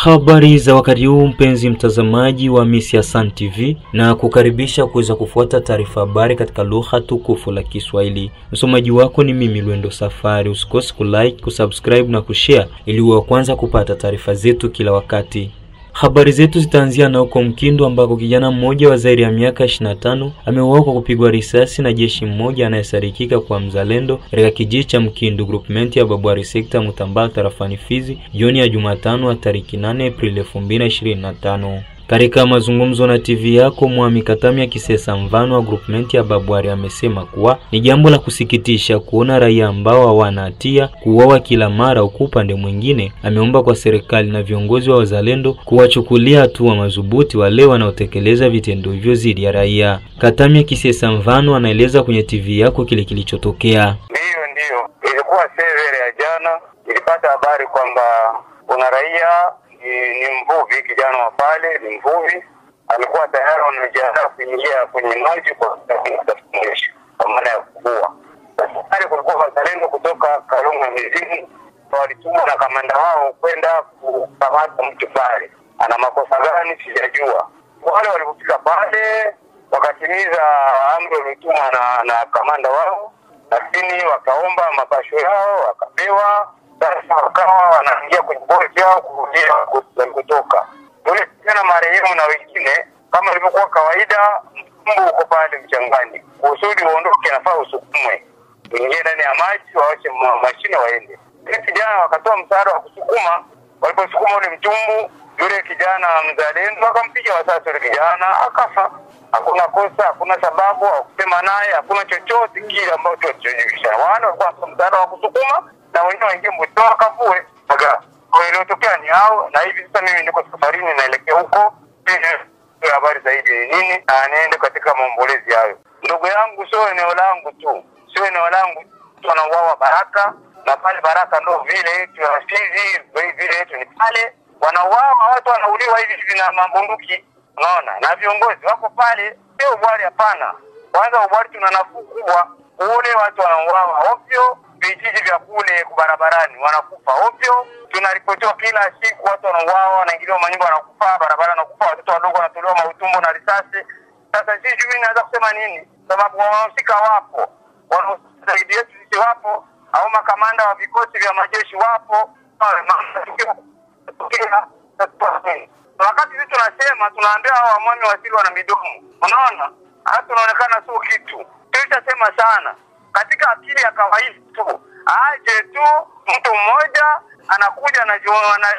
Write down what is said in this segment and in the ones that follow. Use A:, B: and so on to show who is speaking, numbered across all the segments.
A: Habari za wakati huu mpenzi mtazamaji wa Misia Sun TV, na kukaribisha kuweza kufuata taarifa habari katika lugha tukufu la Kiswahili. Msomaji wako ni mimi Lwendo Safari. Usikose kulike, kusubscribe na kushare ili uwe wa kwanza kupata taarifa zetu kila wakati. Habari zetu zitaanzia na huko Mkindu ambako kijana mmoja wa zaidi ya miaka 25 ameuawa kwa kupigwa risasi na jeshi mmoja anayesadikika kwa mzalendo katika kijiji cha Mkindu groupment ya Babwari sekta Mutambala tarafani Fizi jioni ya Jumatano ya tariki 8 Aprili 2025. Katika mazungumzo na TV yako, Mwami Katamia Kisesa Mvano wa groupment ya Babwari amesema kuwa ni jambo la kusikitisha kuona raia ambao hawana hatia kuuawa kila mara, huku upande mwingine ameomba kwa serikali na viongozi wa wazalendo kuwachukulia hatua madhubuti wale wanaotekeleza vitendo hivyo dhidi ya raia. Katamia Kisesa Mvano anaeleza kwenye TV yako kile kilichotokea.
B: Ndio ilikuwa severe ya jana, nilipata habari kwamba kuna raia ni mvuvi, kijana wa pale ni mvuvi, alikuwa tayari anajiandaa kuingia kwenye maji kwa maana ya kuvua. Sasa kulikuwa wazalendo kutoka Kalunga Mizimu walitumwa na kamanda wao kwenda kukamata mtu pale. Ana makosa gani sijajua. Wale walipofika pale wakatimiza amri walitumwa na kamanda wao, lakini wakaomba mapasho yao wakapewa. Sasa wakawa wanaingia kwenye boti yao kurudia kutoka. Yule tena marehemu na wengine kama ilivyokuwa kawaida, mtumbu uko pale mchangani. Kusudi uondoke nafaa usukumwe. Ingie ndani ya maji waache mashine waende. Ile kijana wakatoa msaada wa kusukuma, waliposukuma ule mtumbu, yule kijana mzalendo akampiga wasasi yule kijana akafa. Hakuna kosa, hakuna sababu au kusema naye, hakuna chochote kile ambacho tulichojulisha. Wale walikuwa msaada wa kusukuma na wengine waingie mtoa kavue. Kwa hiyo iliyotokea ni hao, na hivi sasa mimi niko safarini naelekea huko. Habari zaidi ni nini na niende katika maombolezi hayo. Ndugu yangu, sio eneo langu tu, sio eneo langu tu wanauawa Baraka, na pale Baraka ndo vile tunasizi vile yetu ni pale wanauawa, watu wanauliwa hivi na mabunduki, unaona, na viongozi wako pale. Sio ubwari, hapana. Kwanza ubwari tuna nafuu kubwa, ule watu wanauawa ovyo, vijiji vya kule barabarani wanakufa ovyo. Tunaripotiwa kila siku watu wanauawa, wanaingiliwa manyumba, wanakufa barabara, wanakufa watoto wadogo, wanatolewa mautumbo na risasi. Sasa sisi mimi naweza kusema nini? Sababu wahusika wapo, wanaosaidia yetu sisi wapo, au makamanda wa vikosi vya majeshi wapo. Wakati sisi tunasema, tunaambia hao wamwami wasili wana midomo, unaona, hata tunaonekana sio kitu. Tulichosema sana katika akili ya kawaida tu, aje tu mtu mmoja anakuja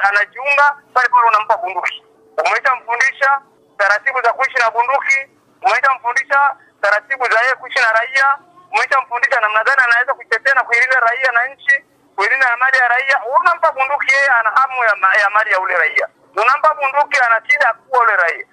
B: anajiunga pale pale, unampa bunduki. Umeshamfundisha taratibu za kuishi na bunduki, umeshamfundisha taratibu za yeye kuishi na raia, umeshamfundisha namna gani anaweza kuitetea na kuilinda raia na nchi, kuilinda mali ya raia. Unampa bunduki, yeye ana hamu ya mali ya ule raia. Unampa bunduki, ana shida kwa ule raia.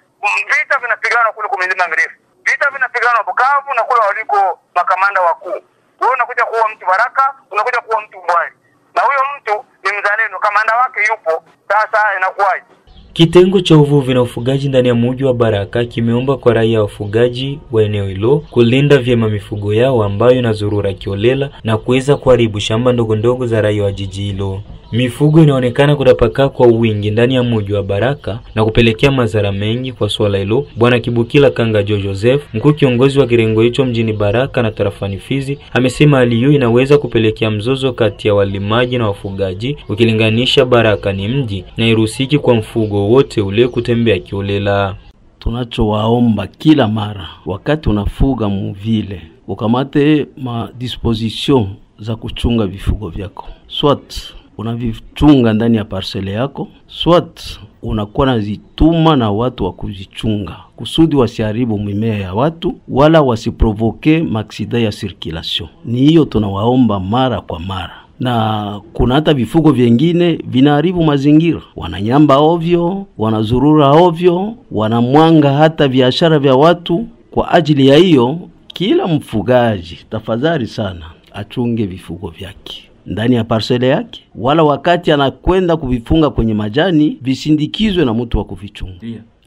B: Vita vinapigana kule kwa milima mirefu, vita vinapigana Bukavu na kule waliko makamanda wakuu. Wewe unakuja kuwa mtu Baraka, unakuja kuwa mtu Bwari, na huyo mtu ni mzalendo, kamanda wake yupo. Sasa inakuwaje?
A: Kitengo cha uvuvi na ufugaji ndani ya mji wa Baraka kimeomba kwa raia wa ufugaji wa eneo hilo kulinda vyema mifugo yao ambayo inazurura kiolela na kuweza kuharibu shamba ndogo ndogo za raia wa jiji hilo. Mifugo inaonekana kutapakaa kwa wingi ndani ya mji wa Baraka na kupelekea madhara mengi. Kwa swala hilo, Bwana Kibukila Kanga Joseph, mkuu kiongozi wa kirengo hicho mjini Baraka na tarafani Fizi, amesema hali hiyo inaweza kupelekea mzozo kati ya walimaji na wafugaji, ukilinganisha Baraka ni mji na irusiki kwa mfugo wote ule kutembea kiolela.
C: Tunachowaomba kila mara wakati unafuga muvile, ukamate ma disposition za kuchunga vifugo vyako. Swat unavichunga ndani ya parcele yako, swat unakuwa nazituma na watu wa kuzichunga kusudi wasiharibu mimea ya watu wala wasiprovoke maksida ya circulation. Ni hiyo tunawaomba mara kwa mara. Na kuna hata vifugo vingine vinaharibu mazingira, wananyamba ovyo, wanazurura ovyo, wanamwanga hata biashara vya watu. Kwa ajili ya hiyo, kila mfugaji tafadhali sana achunge vifugo vyake ndani ya parcele yake, wala wakati anakwenda kuvifunga kwenye majani visindikizwe na mtu wa kuvichunga.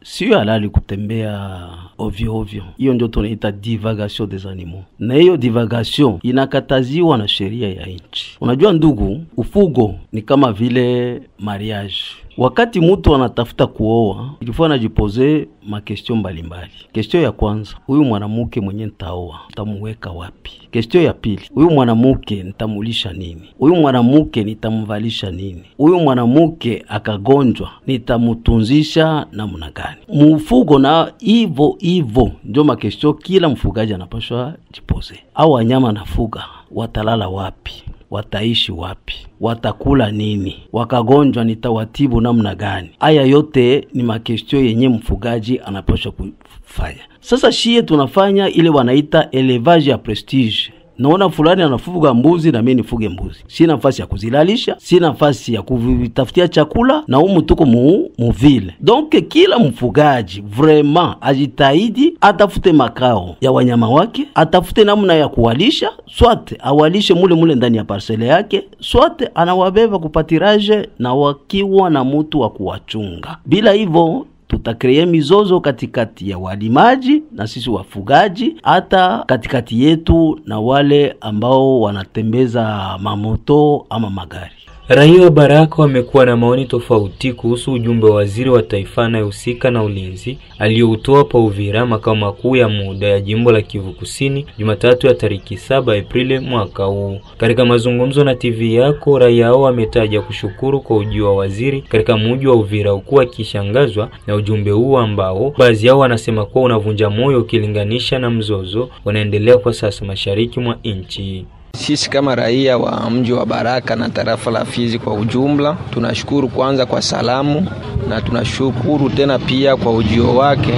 C: Sio halali kutembea ovyo ovyo. Hiyo ndio tunaita divagation des animaux. Na hiyo divagation inakataziwa na sheria ya nchi. Unajua ndugu, ufugo ni kama vile mariage. Wakati mtu anatafuta kuoa, ilifaa anajipoze makestion mbalimbali. Kestion ya kwanza, huyu mwanamke mwenye nitaoa nitamuweka wapi? Kestion ya pili, huyu mwanamke nitamulisha nini? Huyu mwanamke nitamvalisha nini? Huyu mwanamke akagonjwa nitamutunzisha namna gani? Mfugo na hivyo ndio makestion kila mfugaji anapaswa jipoze. Au wanyama nafuga watalala wapi? Wataishi wapi? Watakula nini? Wakagonjwa nitawatibu namna gani? Haya yote ni makestio yenye mfugaji anapaswa kufanya. Sasa shie tunafanya ile wanaita elevage ya prestige. Naona fulani anafuga mbuzi na mimi nifuge mbuzi. Sina nafasi ya kuzilalisha, sina nafasi ya kuvitafutia chakula na humu tuko mu vile. Donc kila mfugaji vraiment ajitahidi atafute makao ya wanyama wake, atafute namna ya kuwalisha, swate awalishe mule ndani ya parcele yake, swate anawabeba kupatiraje na wakiwa na mtu wa kuwachunga. Bila hivyo tutakreye mizozo katikati ya walimaji na sisi wafugaji, hata katikati yetu na wale ambao wanatembeza mamoto ama magari.
A: Raia wa Baraka wamekuwa na maoni tofauti kuhusu ujumbe wa waziri wa taifa anayehusika na ulinzi aliyoutoa pa Uvira, makao makuu ya muda ya jimbo la Kivu Kusini, Jumatatu ya tariki 7 Aprili mwaka huu. Katika mazungumzo na TV yako, raia hao wametaja kushukuru kwa ujio wa waziri katika mji wa Uvira, huku akishangazwa na ujumbe huu ambao baadhi yao wanasema kuwa unavunja moyo ukilinganisha na mzozo unaendelea kwa sasa mashariki mwa nchi.
D: Sisi kama raia wa mji wa Baraka na tarafa la Fizi kwa ujumla, tunashukuru kwanza kwa salamu na tunashukuru tena pia kwa ujio wake,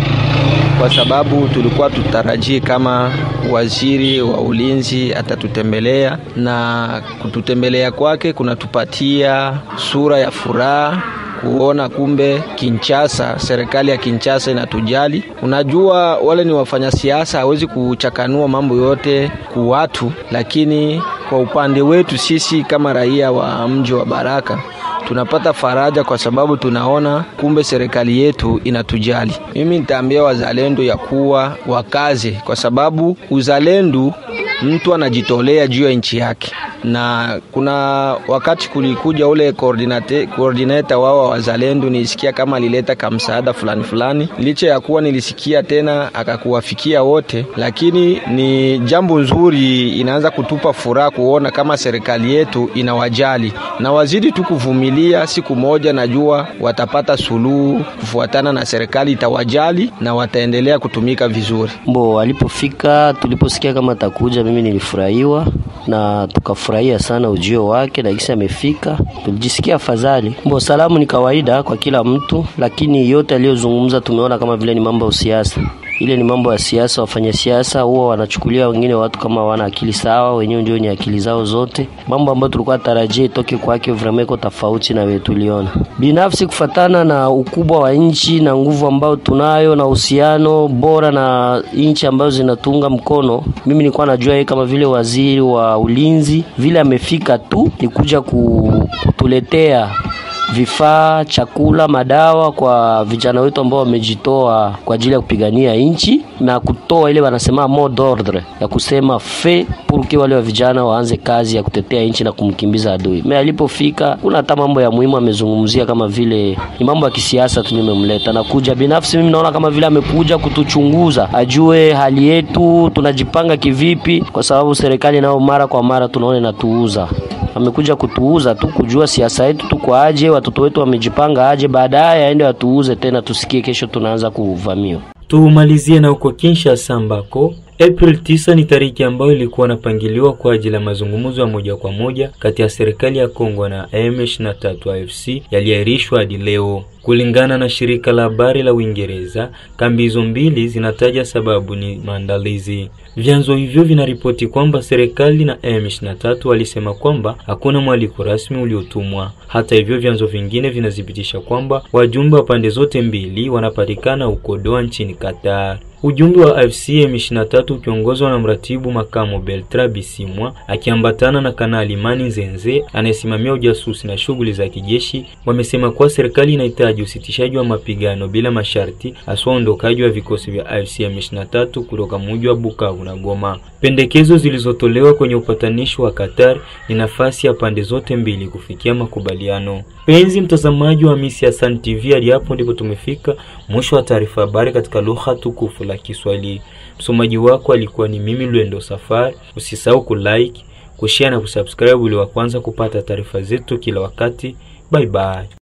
D: kwa sababu tulikuwa tutarajii kama waziri wa ulinzi atatutembelea, na kututembelea kwake kunatupatia sura ya furaha kuona kumbe Kinshasa, serikali ya Kinshasa inatujali. Unajua wale ni wafanya siasa, hawezi kuchakanua mambo yote kwa watu, lakini kwa upande wetu sisi kama raia wa mji wa Baraka tunapata faraja kwa sababu tunaona kumbe serikali yetu inatujali. Mimi nitaambia wazalendo ya kuwa wakaze, kwa sababu uzalendo mtu anajitolea juu ya nchi yake. Na kuna wakati kulikuja ule coordinator wao wazalendo, nilisikia kama alileta kamsaada fulani, licha ya kuwa nilisikia tena akakuwafikia wote, lakini ni jambo nzuri, inaanza kutupa furaha kuona kama serikali yetu inawajali, na wazidi tu kuvumilia. Siku moja najua watapata suluhu kufuatana na serikali itawajali na wataendelea kutumika vizuri.
E: Alipofika, tuliposikia kama atakuja, mimi nilifurahiwa na tukafurahia sana ujio wake, na kisha amefika tulijisikia afadhali. Salamu ni kawaida kwa kila mtu, lakini yote aliyozungumza tumeona kama vile ni mambo ya siasa. Ile ni mambo ya siasa, wafanya siasa huwa wanachukulia wengine watu kama wana akili sawa, wenyewe ndio ni akili zao zote. Mambo ambayo tulikuwa tarajia itoke kwake vraiment iko tofauti na wewe tuliona. Binafsi kufatana na ukubwa wa nchi na nguvu ambao tunayo na uhusiano bora na nchi ambazo zinatunga mkono, mimi nilikuwa najua yeye kama vile waziri wa ulinzi vile amefika tu ni kuja kutuletea vifaa, chakula, madawa kwa vijana wetu ambao wamejitoa kwa ajili ya kupigania nchi, na kutoa ile wanasema mot d'ordre ya kusema fait pour que wale wa vijana waanze kazi ya kutetea nchi na kumkimbiza adui. Mimi alipofika kuna hata mambo ya muhimu amezungumzia, kama vile ni mambo ya kisiasa tu nimemleta, na kuja binafsi mimi naona kama vile amekuja kutuchunguza, ajue hali yetu tunajipanga kivipi, kwa sababu serikali nao mara kwa mara tunaona inatuuza. Amekuja kutuuza tu, kujua siasa yetu tuko aje, watoto wetu wamejipanga aje, baadaye aende atuuze tena, tusikie kesho tunaanza kuvamiwa.
A: Tumalizie na uko Kinshasa ambako April 9 ni tariki ambayo ilikuwa inapangiliwa kwa ajili ya mazungumzo ya moja kwa moja kati ya serikali ya Kongo na M23 AFC yaliahirishwa hadi leo. Kulingana na shirika la habari la Uingereza, kambi hizo mbili zinataja sababu ni maandalizi. Vyanzo hivyo vinaripoti kwamba serikali na M23 walisema kwamba hakuna mwaliko rasmi uliotumwa. Hata hivyo, vyanzo vingine vinadhibitisha kwamba wajumbe wa pande zote mbili wanapatikana huko Doha nchini Qatar. Ujumbe wa AFC M23 ukiongozwa na mratibu makamu Beltra Bisimwa akiambatana na Kanali Mani Nzenze anayesimamia ujasusi na shughuli za kijeshi, wamesema kuwa serikali inahitaji inahitaji usitishaji wa mapigano bila masharti, hasa ondokaji wa vikosi vya AFC M23 kutoka mji wa Bukavu na Goma. Pendekezo zilizotolewa kwenye upatanishi wa Qatar ni nafasi ya pande zote mbili kufikia makubaliano. Penzi mtazamaji wa Miss ya Sun TV, hadi hapo ndipo tumefika mwisho wa taarifa habari katika lugha tukufu la Kiswahili. Msomaji wako alikuwa ni mimi Lwendo Safari. Usisahau kulike, kushare na kusubscribe ili wa kwanza kupata taarifa zetu kila wakati. Bye bye.